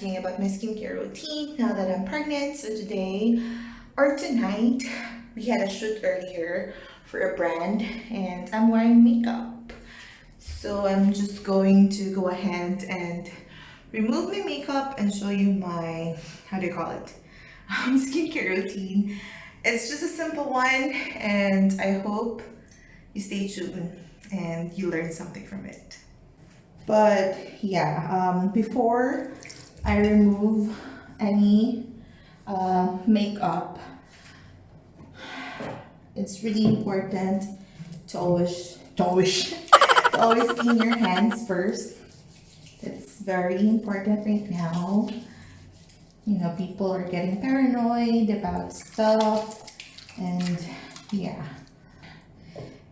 asking about my skincare routine now that I'm pregnant. So today or tonight, we had a shoot earlier for a brand and I'm wearing makeup. So I'm just going to go ahead and remove my makeup and show you my, how do you call it, skincare routine. It's just a simple one and I hope you stay tuned and you learn something from it. But yeah, before I remove any makeup, it's really important to always clean your hands first. It's very important right now. You know, people are getting paranoid about stuff, and yeah.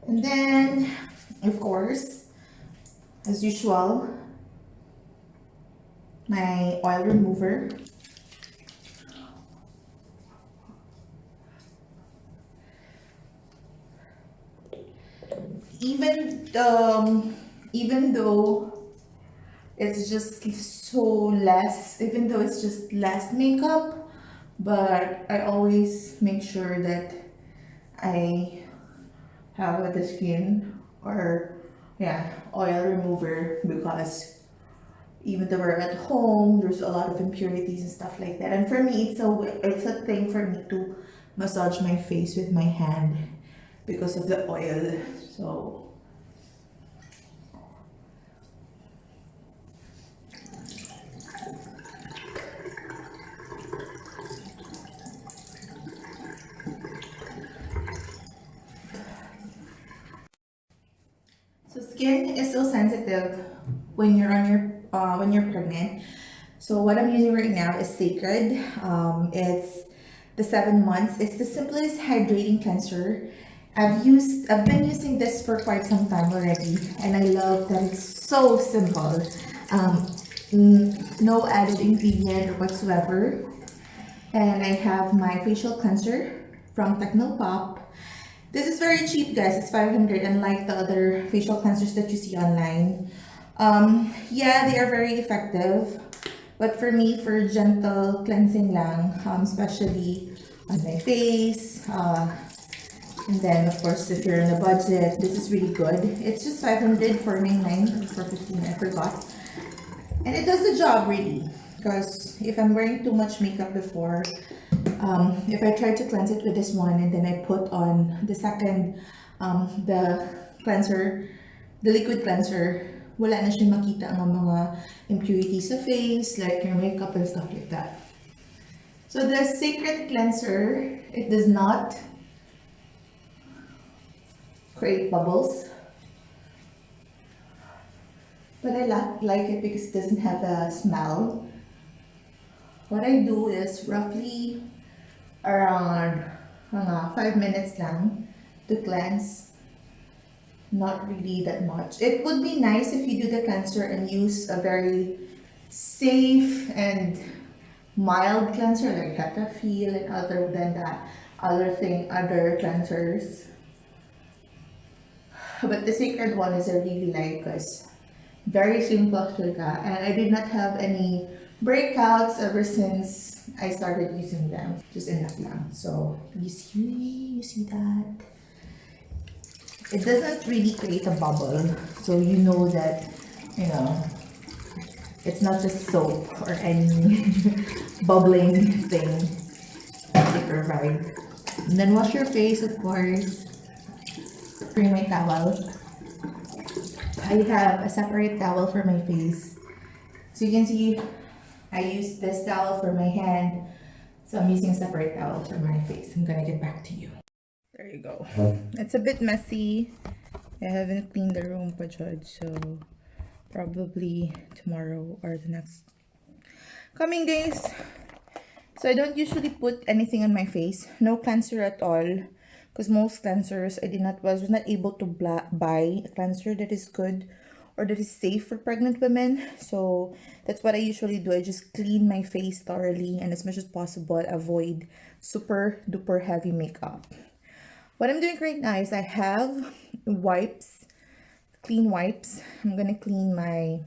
And then, of course, as usual, my oil remover. Even even though it's just so less, even though it's just less makeup, but I always make sure that I have the skin or yeah oil remover, because even though we're at home, there's a lot of impurities and stuff like that. And for me, it's a thing for me to massage my face with my hand because of the oil. So skin is so sensitive when you're on your when you're pregnant. So what I'm using right now is Sacred. It's the 7 months. It's the simplest hydrating cleanser. I've been using this for quite some time already, and I love that it's so simple. Um, no added ingredient or whatsoever. And I have my facial cleanser from Technopop. This is very cheap, guys. It's 500, unlike the other facial cleansers that you see online. Yeah, they are very effective. But for me, for gentle cleansing lang, especially on my face, and then of course if you're on a budget, this is really good. It's just 500 for 99 or for 15, I forgot. And it does the job really. Because if I'm wearing too much makeup before, if I try to cleanse it with this one and then I put on the second, the cleanser, the liquid cleanser, wala na siya makita ang mga impurities sa face, like your makeup and stuff like that. So the Sacred Cleanser, it does not create bubbles. But I like it because it doesn't have a smell. What I do is roughly around 5 minutes lang to cleanse. Not really that much. It would be nice if you do the cleanser and use a very safe and mild cleanser like Cetaphil and other than that, other cleansers. But the Sacred one is I really like because very simple siya, and I did not have any breakouts ever since I started using them. Just enough lang. So you see that? It doesn't really create a bubble, so you know that, you know, it's not just soap or any bubbling thing they provide. And then wash your face, of course. Bring my towel. I have a separate towel for my face. So you can see I use this towel for my hand. So I'm using a separate towel for my face. I'm gonna get back to you. There you go. It's a bit messy. I haven't cleaned the room pa jud, so probably tomorrow or the next coming days. So I don't usually put anything on my face. No cleanser at all. Because most cleansers, was not able to buy a cleanser that is good or that is safe for pregnant women. So that's what I usually do. I just clean my face thoroughly and as much as possible avoid super duper heavy makeup. What I'm doing right now is I have wipes, clean wipes. I'm gonna clean my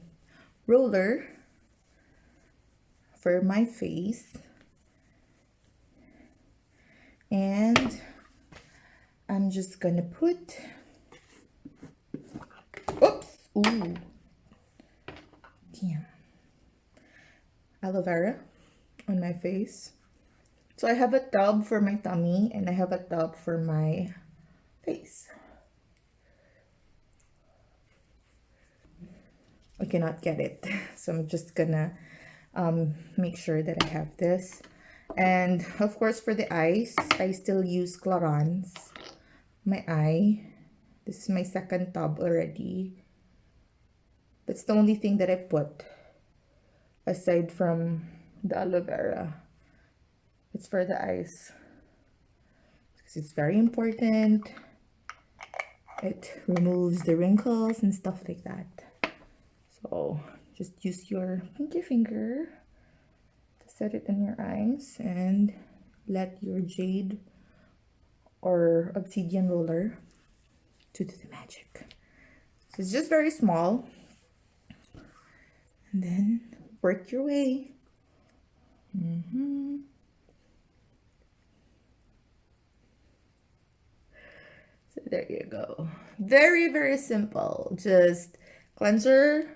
roller for my face. And I'm just gonna put, oops, ooh, damn, aloe vera on my face. So I have a tub for my tummy and I have a tub for my face. I cannot get it, so I'm just gonna make sure that I have this. And of course for the eyes, I still use Clarins my eye. This is my second tub already. That's the only thing that I put aside from the aloe vera. It's for the eyes because it's very important. It removes the wrinkles and stuff like that. So just use your pinky finger to set it in your eyes and let your jade or obsidian roller to do the magic. So it's just very small. And then work your way. So there you go. Very, very simple. Just cleanser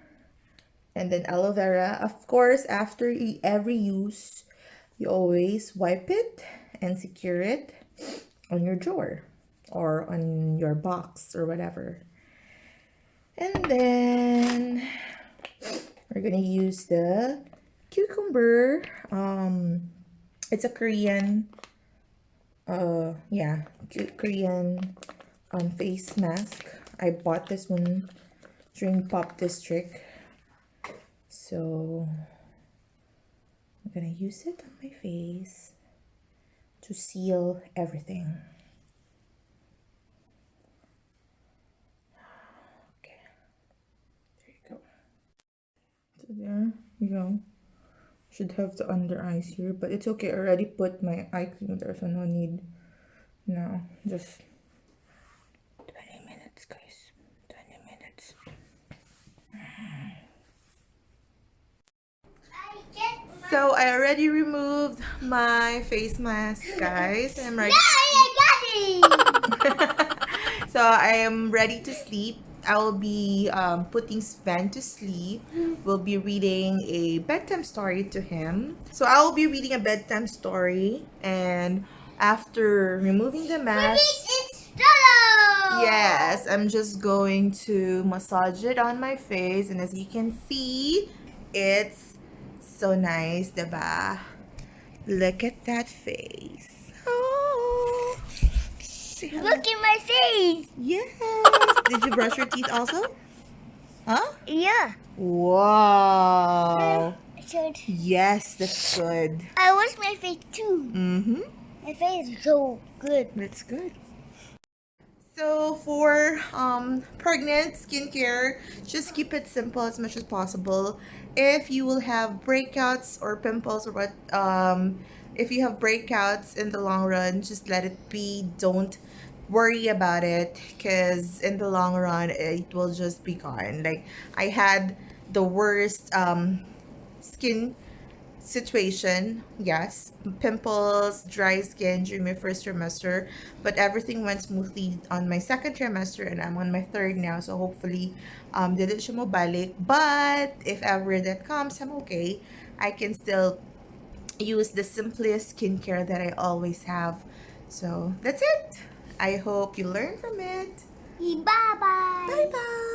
and then aloe vera. Of course, after every use, you always wipe it and secure it on your drawer or on your box or whatever. And then we're gonna use the cucumber. It's a Korean Korean face mask. I bought this one during Pop District, so I'm gonna use it on my face to seal everything. Okay, there you go. So there you go. Should have the under eyes here, but it's okay. I already put my eye cream there, so no need. No, just 20 minutes, guys. 20 minutes. So I already removed my face mask, guys. I'm ready. So I am ready to sleep. I will be putting Sven to sleep. We'll be reading a bedtime story to him. So I will be reading a bedtime story, and after removing the mask, yes, I'm just going to massage it on my face, and as you can see, it's so nice, diba? Look at that face. Oh. Look at my face. Yes. Did you brush your teeth also? Huh? Yeah. Wow. So Yes, that's good. I wash my face too. Mm-hmm. My face is so good. That's good. So for pregnant skincare, just keep it simple as much as possible. If you will have breakouts or pimples or what, if you have breakouts in the long run, just let it be. Don't worry about it, because in the long run it will just be gone. Like I had the worst skin situation, yes, pimples, dry skin during my first trimester, but everything went smoothly on my second trimester, and I'm on my third now, so hopefully didn't siya mabalik. But if ever that comes, I'm okay. I can still use the simplest skincare that I always have. So that's it. I hope you learn from it. Bye bye. Bye bye.